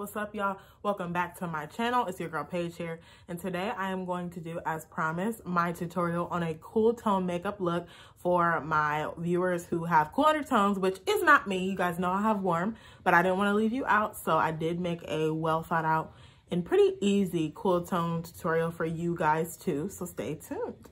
What's up, y'all? Welcome back to my channel. It's your girl Paige here, and today I am going to do, as promised, my tutorial on a cool tone makeup look for my viewers who have cool undertones, which is not me. You guys know I have warm, but I didn't want to leave you out, so I did make a well thought out and pretty easy cool tone tutorial for you guys too, so stay tuned.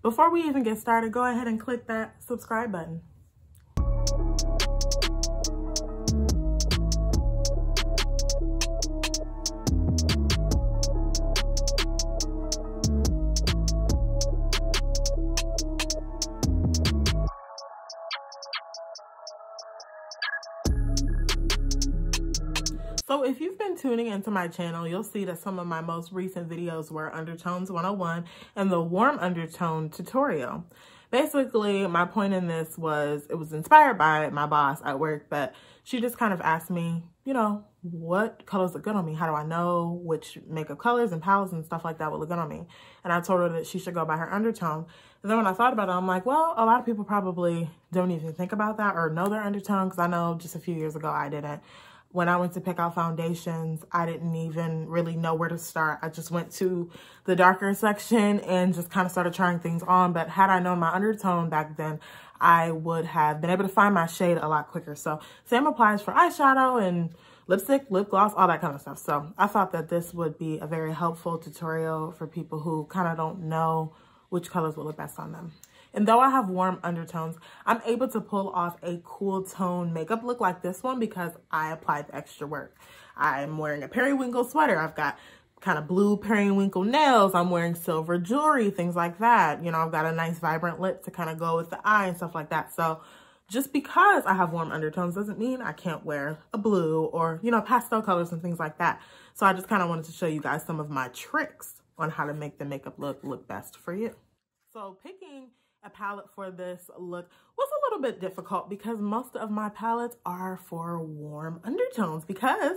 Before we even get started, go ahead and click that subscribe button. So if you've been tuning into my channel, you'll see that some of my most recent videos were Undertones 101 and the Warm Undertone tutorial. Basically, my point in this was, it was inspired by my boss at work, but she just kind of asked me, you know, what colors look good on me? How do I know which makeup colors and palettes and stuff like that would look good on me? And I told her that she should go by her undertone. And then when I thought about it, I'm like, well, a lot of people probably don't even think about that or know their undertone, because I know just a few years ago I didn't. When I went to pick out foundations, I didn't even really know where to start. I just went to the darker section and just kind of started trying things on. But had I known my undertone back then, I would have been able to find my shade a lot quicker. So same applies for eyeshadow and lipstick, lip gloss, all that kind of stuff. So I thought that this would be a very helpful tutorial for people who kind of don't know which colors will look best on them. And though I have warm undertones, I'm able to pull off a cool tone makeup look like this one because I applied the extra work. I'm wearing a periwinkle sweater. I've got kind of blue periwinkle nails. I'm wearing silver jewelry, things like that. You know, I've got a nice vibrant lip to kind of go with the eye and stuff like that. So just because I have warm undertones doesn't mean I can't wear a blue or, you know, pastel colors and things like that. So I just kind of wanted to show you guys some of my tricks on how to make the makeup look best for you. So picking a palette for this look was a little bit difficult because most of my palettes are for warm undertones because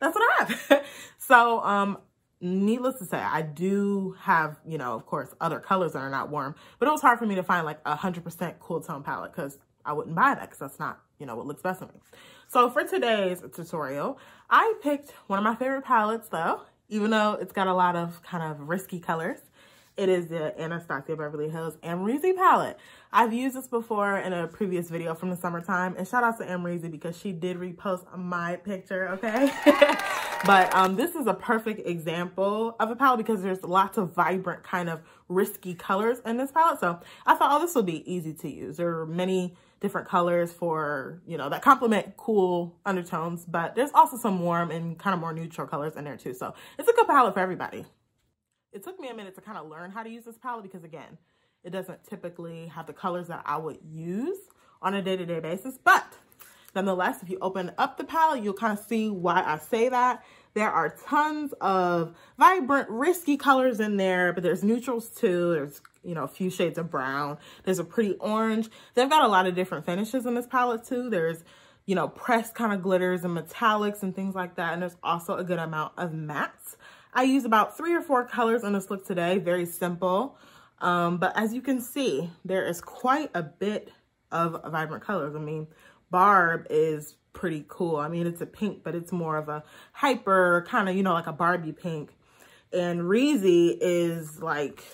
that's what I have. So, needless to say, I do have, you know, of course, other colors that are not warm, but it was hard for me to find like 100% cool tone palette because I wouldn't buy that because that's not, you know, what looks best on me. So for today's tutorial, I picked one of my favorite palettes though, even though it's got a lot of kind of risky colors. It is the Anastasia Beverly Hills Amrezy palette. I've used this before in a previous video from the summertime, and shout out to Amrezy because she did repost my picture, okay? But this is a perfect example of a palette because there's lots of vibrant kind of risky colors in this palette. So I thought, oh, this will be easy to use. There are many different colors for, you know, that complement cool undertones, but there's also some warm and kind of more neutral colors in there too. So it's a good palette for everybody. It took me a minute to kind of learn how to use this palette because, again, it doesn't typically have the colors that I would use on a day-to-day basis. But nonetheless, if you open up the palette, you'll kind of see why I say that. There are tons of vibrant, risky colors in there, but there's neutrals too. There's, you know, a few shades of brown. There's a pretty orange. They've got a lot of different finishes in this palette too. There's, you know, pressed kind of glitters and metallics and things like that. And there's also a good amount of mattes. I used about 3 or 4 colors on this look today, very simple. But as you can see, there is quite a bit of vibrant colors. I mean, Barb is pretty cool. I mean, it's a pink, but it's more of a hyper kind of, you know, like a Barbie pink. And Reezy is like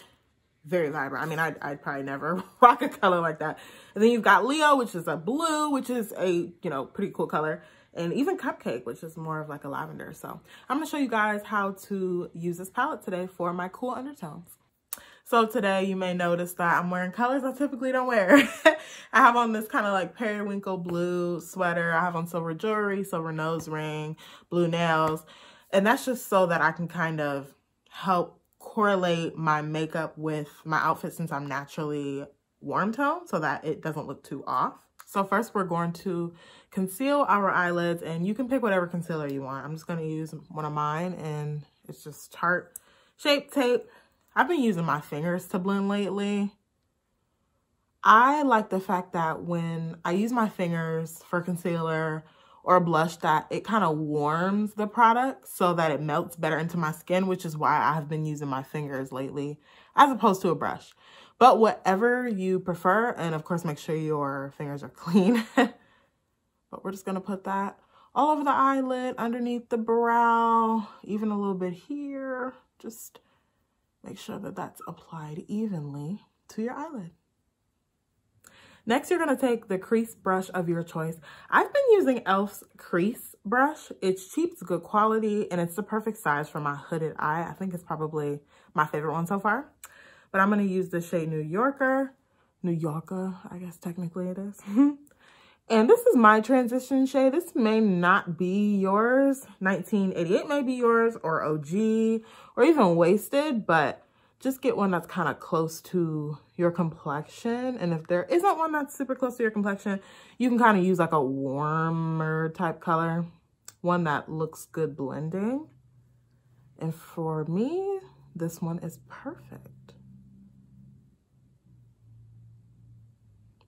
very vibrant. I mean, I'd probably never rock a color like that. And then you've got Leo, which is a blue, which is a, you know, pretty cool color. And even Cupcake, which is more of like a lavender. So I'm going to show you guys how to use this palette today for my cool undertones. So today you may notice that I'm wearing colors I typically don't wear. I have on this kind of like periwinkle blue sweater. I have on silver jewelry, silver nose ring, blue nails. And that's just so that I can kind of help correlate my makeup with my outfit since I'm naturally warm tone so that it doesn't look too off. So first we're going to conceal our eyelids, and you can pick whatever concealer you want. I'm just going to use one of mine, and it's just Tarte Shape Tape. I've been using my fingers to blend lately. I like the fact that when I use my fingers for concealer or blush, that it kind of warms the product so that it melts better into my skin, which is why I have been using my fingers lately as opposed to a brush. But whatever you prefer, and of course make sure your fingers are clean. But we're just going to put that all over the eyelid, underneath the brow, even a little bit here. Just make sure that that's applied evenly to your eyelid. Next, you're gonna take the crease brush of your choice. I've been using e.l.f.'s crease brush. It's cheap, it's good quality, and it's the perfect size for my hooded eye. I think it's probably my favorite one so far. But I'm gonna use the shade New Yorker, I guess technically it is. And this is my transition shade. This may not be yours. 1988 may be yours, or OG, or even Wasted, but just get one that's kind of close to your complexion. And if there isn't one that's super close to your complexion, you can kind of use like a warmer type color, one that looks good blending. And for me, this one is perfect.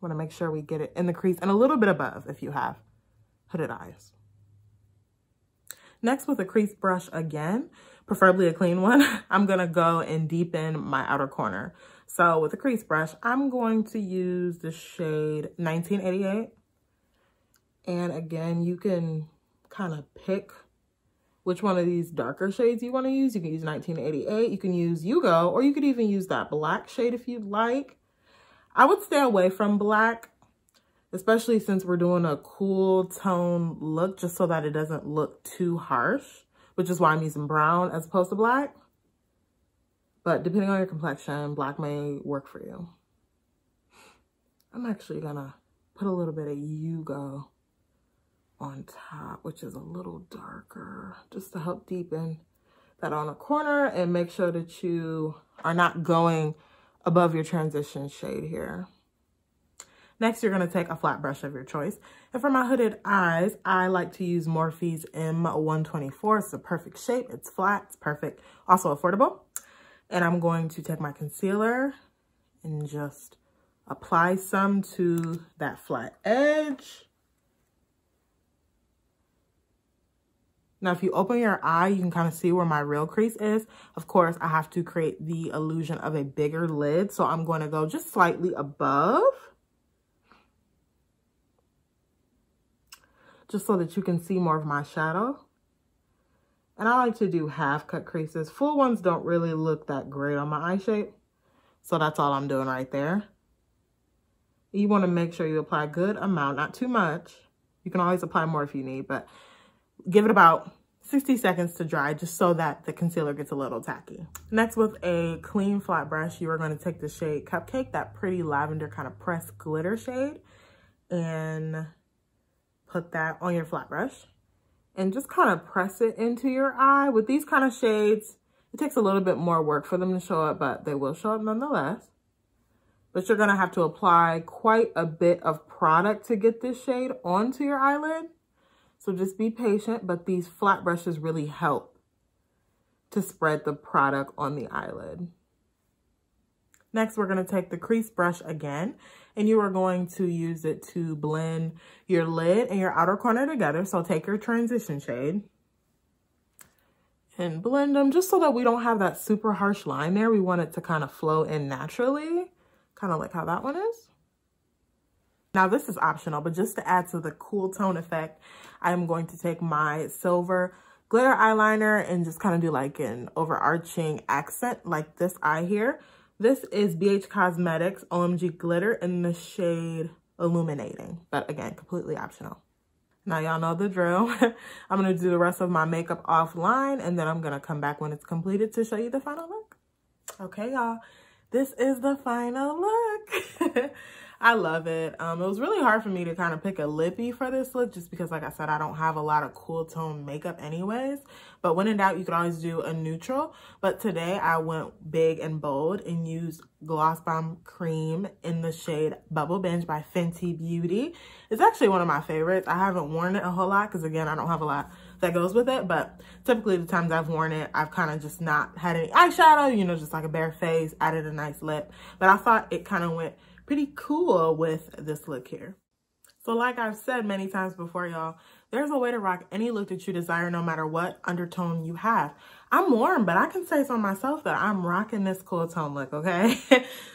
Want to make sure we get it in the crease and a little bit above if you have hooded eyes. Next, with a crease brush again, preferably a clean one, I'm going to go and deepen my outer corner. So with a crease brush, I'm going to use the shade 1988. And again, you can kind of pick which one of these darker shades you want to use. You can use 1988, you can use Yugo, or you could even use that black shade if you'd like. I would stay away from black, especially since we're doing a cool tone look, just so that it doesn't look too harsh, which is why I'm using brown as opposed to black. But depending on your complexion, black may work for you. I'm actually gonna put a little bit of Yugo on top, which is a little darker, just to help deepen that on a corner and make sure that you are not going above your transition shade here. Next, you're gonna take a flat brush of your choice. And for my hooded eyes, I like to use Morphe's M124. It's a perfect shape, it's flat, it's perfect, also affordable. And I'm going to take my concealer and just apply some to that flat edge. Now, if you open your eye, you can kind of see where my real crease is. Of course, I have to create the illusion of a bigger lid. So I'm going to go just slightly above, just so that you can see more of my shadow. And I like to do half cut creases. Full ones don't really look that great on my eye shape. So that's all I'm doing right there. You want to make sure you apply a good amount, not too much. You can always apply more if you need, but give it about 60 seconds to dry, just so that the concealer gets a little tacky. Next, with a clean flat brush, you are going to take the shade Cupcake, that pretty lavender kind of pressed glitter shade, and put that on your flat brush. And just kind of press it into your eye. With these kind of shades, it takes a little bit more work for them to show up, but they will show up nonetheless. But you're going to have to apply quite a bit of product to get this shade onto your eyelid. So just be patient, but these flat brushes really help to spread the product on the eyelid. Next, we're going to take the crease brush again, and you are going to use it to blend your lid and your outer corner together. So take your transition shade and blend them just so that we don't have that super harsh line there. We want it to kind of flow in naturally, kind of like how that one is. Now, this is optional, but just to add to the cool tone effect, I'm going to take my silver glitter eyeliner and just kind of do like an overarching accent like this eye here. This is BH Cosmetics OMG Glitter in the shade Illuminating, but again, completely optional. Now, y'all know the drill. I'm going to do the rest of my makeup offline, and then I'm going to come back when it's completed to show you the final look. Okay, y'all, this is the final look. I love it. It was really hard for me to kind of pick a Lippie for this look, just because, like I said, I don't have a lot of cool tone makeup anyways. But when in doubt, you can always do a neutral. But today I went big and bold and used Gloss Bomb Cream in the shade Bubble Binge by Fenty Beauty. It's actually one of my favorites. I haven't worn it a whole lot because, again, I don't have a lot that goes with it. But typically the times I've worn it, I've kind of just not had any eyeshadow, you know, just like a bare face, added a nice lip. But I thought it kind of went pretty cool with this look here. So like I've said many times before, y'all, There's a way to rock any look that you desire no matter what undertone you have. I'm warm, but I can say so myself that I'm rocking this cool tone look, okay?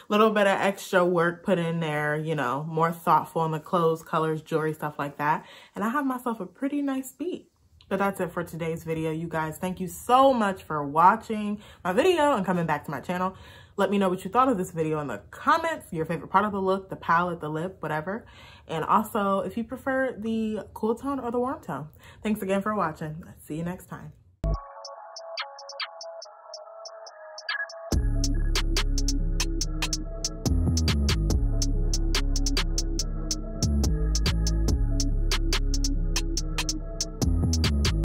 Little bit of extra work put in there, you know, more thoughtful in the clothes, colors, jewelry, stuff like that. And I have myself a pretty nice beat. But that's it for today's video, you guys. Thank you so much for watching my video and coming back to my channel. Let me know what you thought of this video in the comments, your favorite part of the look, the palette, the lip, whatever. And also, if you prefer the cool tone or the warm tone. Thanks again for watching. See you next time.